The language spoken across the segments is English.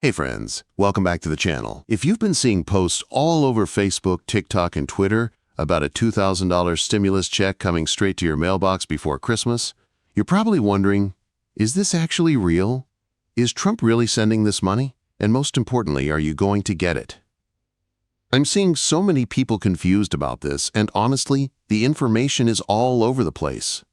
Hey friends, welcome back to the channel. If you've been seeing posts all over Facebook, TikTok, and Twitter about a $2,000 stimulus check coming straight to your mailbox before Christmas, you're probably wondering, is this actually real? Is Trump really sending this money? And most importantly, are you going to get it? I'm seeing so many people confused about this, and honestly, the information is all over the place.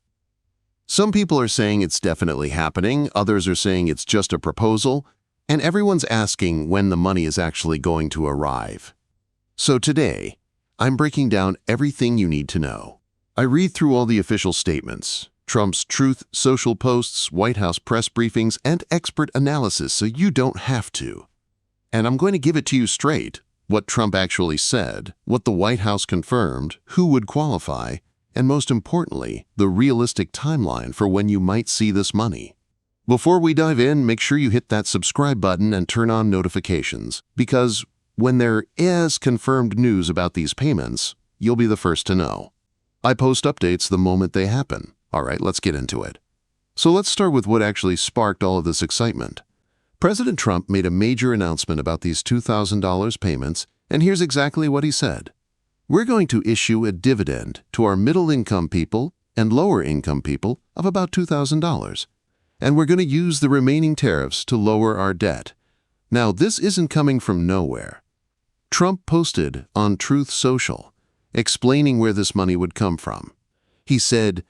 Some people are saying it's definitely happening, others are saying it's just a proposal, and everyone's asking when the money is actually going to arrive. So today, I'm breaking down everything you need to know. I read through all the official statements, Trump's Truth Social posts, White House press briefings, and expert analysis so you don't have to. And I'm going to give it to you straight, what Trump actually said, what the White House confirmed, who would qualify, and most importantly, the realistic timeline for when you might see this money. Before we dive in, make sure you hit that subscribe button and turn on notifications, because when there is confirmed news about these payments, you'll be the first to know. I post updates the moment they happen. All right, let's get into it. So let's start with what actually sparked all of this excitement. President Trump made a major announcement about these $2,000 payments, and here's exactly what he said. We're going to issue a dividend to our middle-income people and lower-income people of about $2,000. And we're going to use the remaining tariffs to lower our debt. Now, this isn't coming from nowhere. Trump posted on Truth Social, explaining where this money would come from. He said,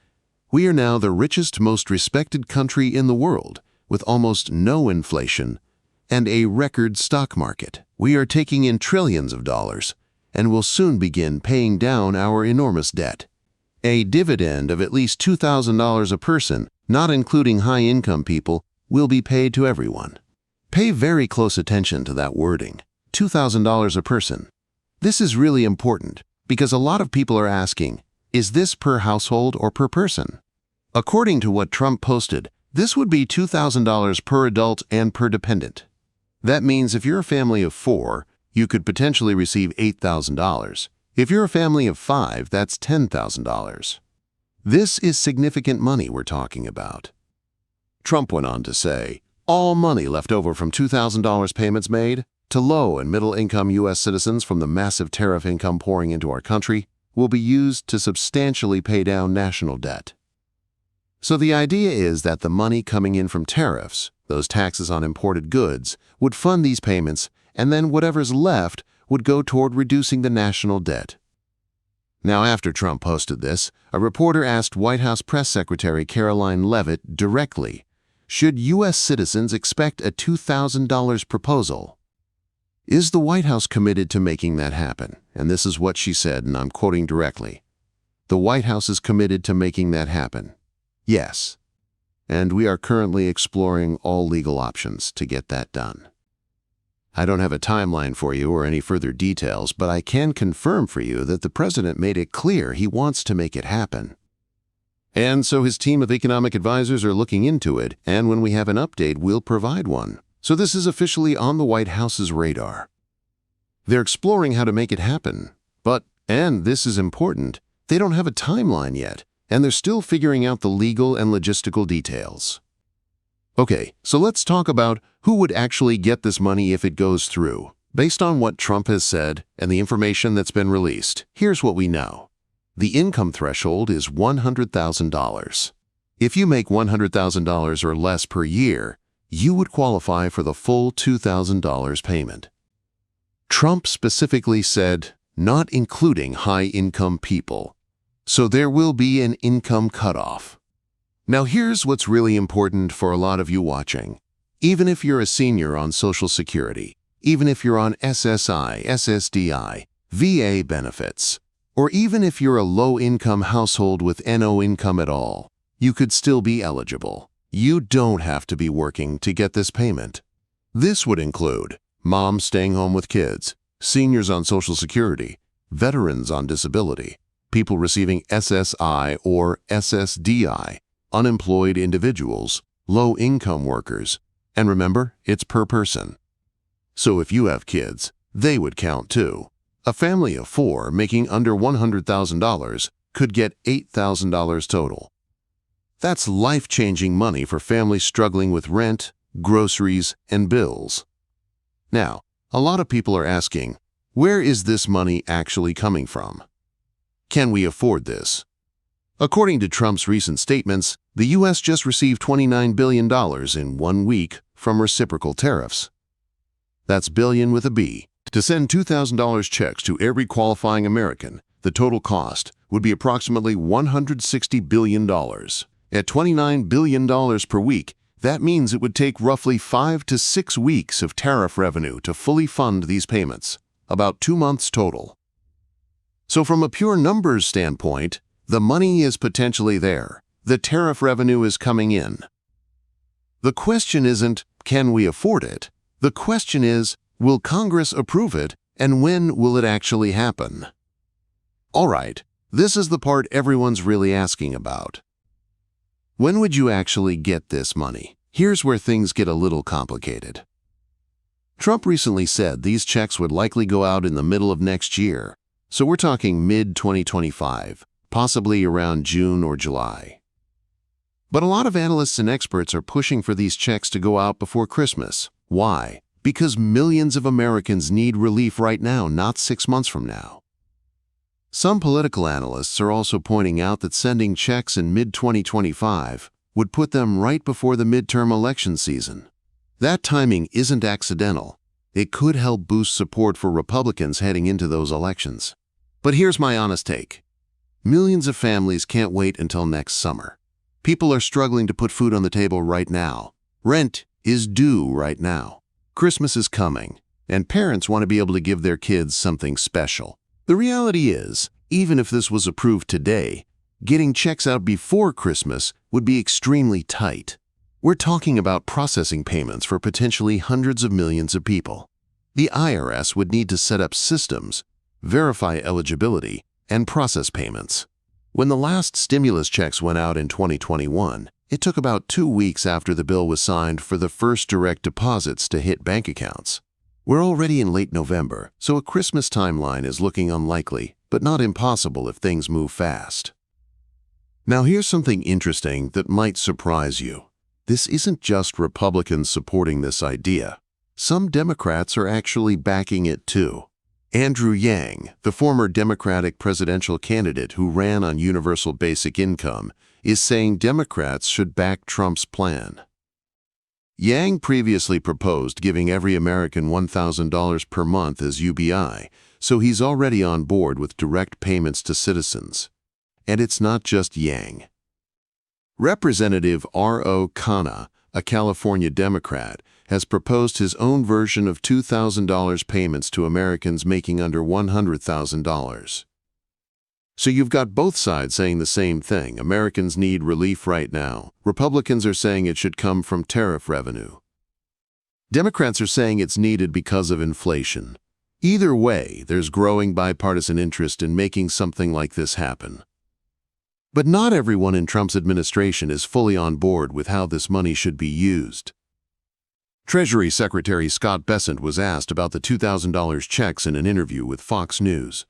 "We are now the richest, most respected country in the world, with almost no inflation and a record stock market. We are taking in trillions of dollars and will soon begin paying down our enormous debt. A dividend of at least $2,000 a person, not including high-income people, will be paid to everyone." Pay very close attention to that wording, $2,000 a person. This is really important because a lot of people are asking, is this per household or per person? According to what Trump posted, this would be $2,000 per adult and per dependent. That means if you're a family of 4, you could potentially receive $8,000. If you're a family of 5, that's $10,000. This is significant money we're talking about. Trump went on to say, all money left over from $2,000 payments made to low and middle-income U.S. citizens from the massive tariff income pouring into our country will be used to substantially pay down national debt. So the idea is that the money coming in from tariffs, those taxes on imported goods, would fund these payments, and then whatever's left would go toward reducing the national debt. Now, after Trump posted this, a reporter asked White House Press Secretary Caroline Leavitt directly, should U.S. citizens expect a $2,000 proposal? Is the White House committed to making that happen? And this is what she said, and I'm quoting directly. The White House is committed to making that happen. Yes. And we are currently exploring all legal options to get that done. I don't have a timeline for you or any further details, but I can confirm for you that the president made it clear he wants to make it happen. And so his team of economic advisors are looking into it, and when we have an update, we'll provide one. So this is officially on the White House's radar. They're exploring how to make it happen, but, and this is important, they don't have a timeline yet, and they're still figuring out the legal and logistical details. Okay, so let's talk about who would actually get this money if it goes through. Based on what Trump has said and the information that's been released, here's what we know. The income threshold is $100,000. If you make $100,000 or less per year, you would qualify for the full $2,000 payment. Trump specifically said, not including high-income people. So there will be an income cutoff. Now here's what's really important for a lot of you watching. Even if you're a senior on Social Security, even if you're on SSI, SSDI, VA benefits, or even if you're a low-income household with no income at all, you could still be eligible. You don't have to be working to get this payment. This would include moms staying home with kids, seniors on Social Security, veterans on disability, people receiving SSI or SSDI, unemployed individuals, low-income workers, and remember, it's per person. So if you have kids, they would count too. A family of 4 making under $100,000 could get $8,000 total. That's life-changing money for families struggling with rent, groceries, and bills. Now, a lot of people are asking, where is this money actually coming from? Can we afford this? According to Trump's recent statements, the U.S. just received $29 billion in 1 week from reciprocal tariffs. That's billion with a B. To send $2,000 checks to every qualifying American, the total cost would be approximately $160 billion. At $29 billion per week, that means it would take roughly 5 to 6 weeks of tariff revenue to fully fund these payments, about 2 months total. So from a pure numbers standpoint, the money is potentially there. The tariff revenue is coming in. The question isn't, can we afford it? The question is, will Congress approve it, and when will it actually happen? All right, this is the part everyone's really asking about. When would you actually get this money? Here's where things get a little complicated. Trump recently said these checks would likely go out in the middle of next year, so we're talking mid-2025, possibly around June or July. But a lot of analysts and experts are pushing for these checks to go out before Christmas. Why? Because millions of Americans need relief right now, not 6 months from now. Some political analysts are also pointing out that sending checks in mid-2025 would put them right before the midterm election season. That timing isn't accidental. It could help boost support for Republicans heading into those elections. But here's my honest take. Millions of families can't wait until next summer. People are struggling to put food on the table right now. Rent is due right now. Christmas is coming, and parents want to be able to give their kids something special. The reality is, even if this was approved today, getting checks out before Christmas would be extremely tight. We're talking about processing payments for potentially hundreds of millions of people. The IRS would need to set up systems, verify eligibility, and process payments. When the last stimulus checks went out in 2021, it took about 2 weeks after the bill was signed for the first direct deposits to hit bank accounts. We're already in late November, so a Christmas timeline is looking unlikely, but not impossible if things move fast. Now here's something interesting that might surprise you. This isn't just Republicans supporting this idea. Some Democrats are actually backing it too. Andrew Yang, the former Democratic presidential candidate who ran on universal basic income, is saying Democrats should back Trump's plan. Yang previously proposed giving every American $1,000 per month as UBI, so he's already on board with direct payments to citizens. And it's not just Yang. Representative R.O. Khanna, a California Democrat, has proposed his own version of $2,000 payments to Americans making under $100,000. So you've got both sides saying the same thing. Americans need relief right now. Republicans are saying it should come from tariff revenue. Democrats are saying it's needed because of inflation. Either way, there's growing bipartisan interest in making something like this happen. But not everyone in Trump's administration is fully on board with how this money should be used. Treasury Secretary Scott Bessent was asked about the $2,000 checks in an interview with Fox News.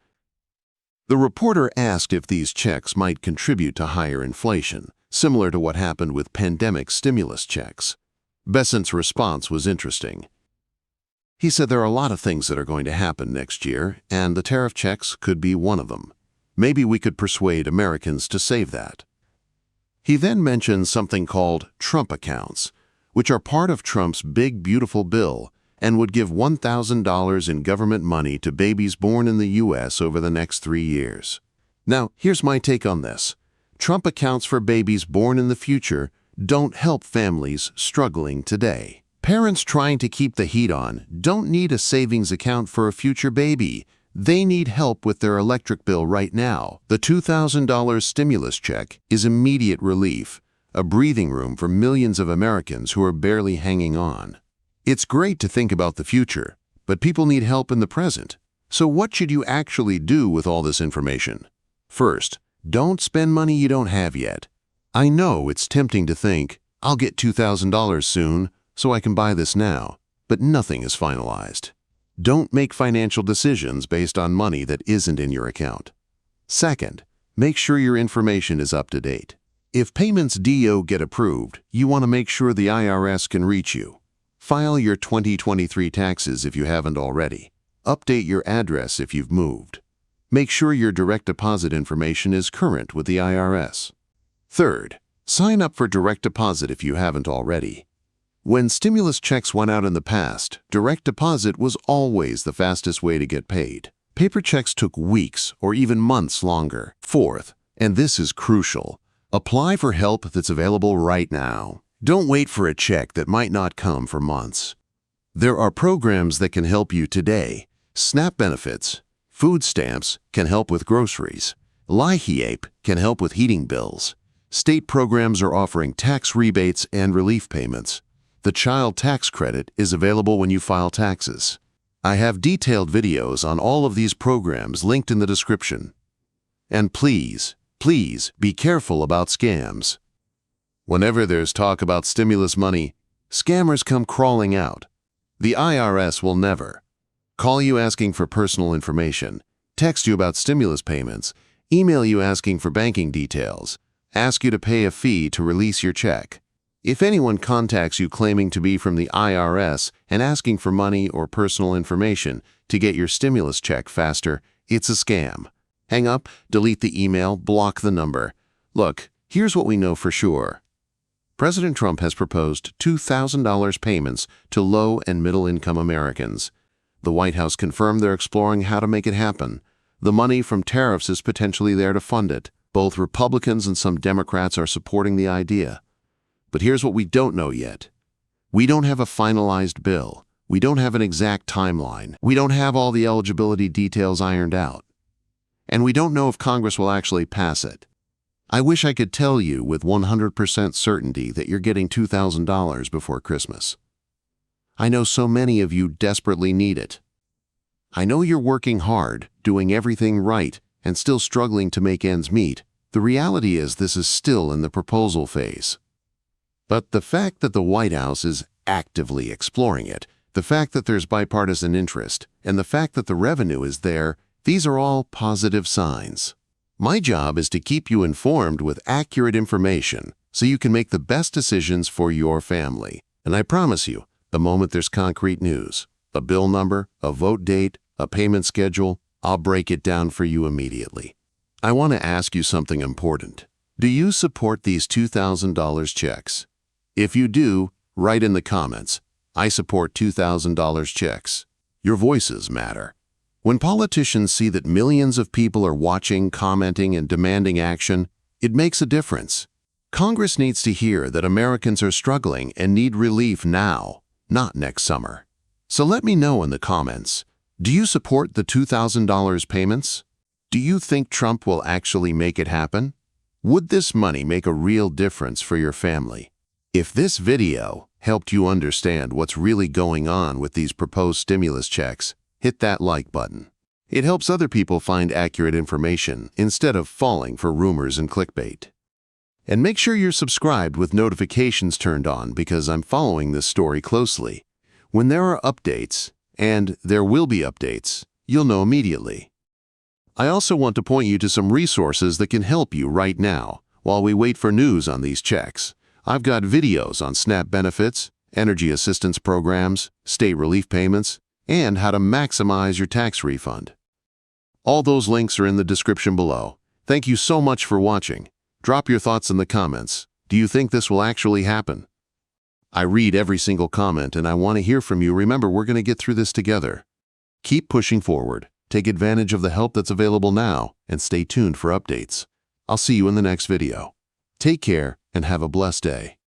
The reporter asked if these checks might contribute to higher inflation, similar to what happened with pandemic stimulus checks. Bessent's response was interesting. He said there are a lot of things that are going to happen next year, and the tariff checks could be one of them. Maybe we could persuade Americans to save that. He then mentioned something called Trump accounts, which are part of Trump's big, beautiful bill and would give $1,000 in government money to babies born in the U.S. over the next 3 years. Now, here's my take on this. Trump accounts for babies born in the future don't help families struggling today. Parents trying to keep the heat on don't need a savings account for a future baby. They need help with their electric bill right now. The $2,000 stimulus check is immediate relief, a breathing room for millions of Americans who are barely hanging on. It's great to think about the future, but people need help in the present. So what should you actually do with all this information? First, don't spend money you don't have yet. I know it's tempting to think, I'll get $2,000 soon, so I can buy this now, but nothing is finalized. Don't make financial decisions based on money that isn't in your account. Second, make sure your information is up to date. If payments DO get approved, you want to make sure the IRS can reach you. File your 2023 taxes if you haven't already. Update your address if you've moved. Make sure your direct deposit information is current with the IRS. Third, sign up for direct deposit if you haven't already. When stimulus checks went out in the past, direct deposit was always the fastest way to get paid. Paper checks took weeks or even months longer. Fourth, and this is crucial, apply for help that's available right now. Don't wait for a check that might not come for months. There are programs that can help you today. SNAP benefits, food stamps can help with groceries. LIHEAP can help with heating bills. State programs are offering tax rebates and relief payments. The child tax credit is available when you file taxes. I have detailed videos on all of these programs linked in the description. And please be careful about scams. Whenever there's talk about stimulus money, scammers come crawling out. The IRS will never call you asking for personal information, text you about stimulus payments, email you asking for banking details, ask you to pay a fee to release your check. If anyone contacts you claiming to be from the IRS and asking for money or personal information to get your stimulus check faster, it's a scam. Hang up, delete the email, block the number. Look, here's what we know for sure. President Trump has proposed $2,000 payments to low and middle-income Americans. The White House confirmed they're exploring how to make it happen. The money from tariffs is potentially there to fund it. Both Republicans and some Democrats are supporting the idea. But here's what we don't know yet. We don't have a finalized bill. We don't have an exact timeline. We don't have all the eligibility details ironed out. And we don't know if Congress will actually pass it. I wish I could tell you with 100% certainty that you're getting $2,000 before Christmas. I know so many of you desperately need it. I know you're working hard, doing everything right, and still struggling to make ends meet. The reality is this is still in the proposal phase. But the fact that the White House is actively exploring it, the fact that there's bipartisan interest, and the fact that the revenue is there, these are all positive signs. My job is to keep you informed with accurate information so you can make the best decisions for your family. And I promise you, the moment there's concrete news, a bill number, a vote date, a payment schedule, I'll break it down for you immediately. I want to ask you something important. Do you support these $2,000 checks? If you do, write in the comments, I support $2,000 checks. Your voices matter. When politicians see that millions of people are watching, commenting, and demanding action, it makes a difference. Congress needs to hear that Americans are struggling and need relief now, not next summer. So let me know in the comments, do you support the $2,000 payments? Do you think Trump will actually make it happen? Would this money make a real difference for your family? If this video helped you understand what's really going on with these proposed stimulus checks, hit that like button. It helps other people find accurate information instead of falling for rumors and clickbait. And make sure you're subscribed with notifications turned on because I'm following this story closely. When there are updates, and there will be updates, you'll know immediately. I also want to point you to some resources that can help you right now while we wait for news on these checks. I've got videos on SNAP benefits, energy assistance programs, state relief payments, and how to maximize your tax refund. All those links are in the description below. Thank you so much for watching. Drop your thoughts in the comments. Do you think this will actually happen? I read every single comment and I want to hear from you. Remember, we're going to get through this together. Keep pushing forward. Take advantage of the help that's available now and stay tuned for updates. I'll see you in the next video. Take care and have a blessed day.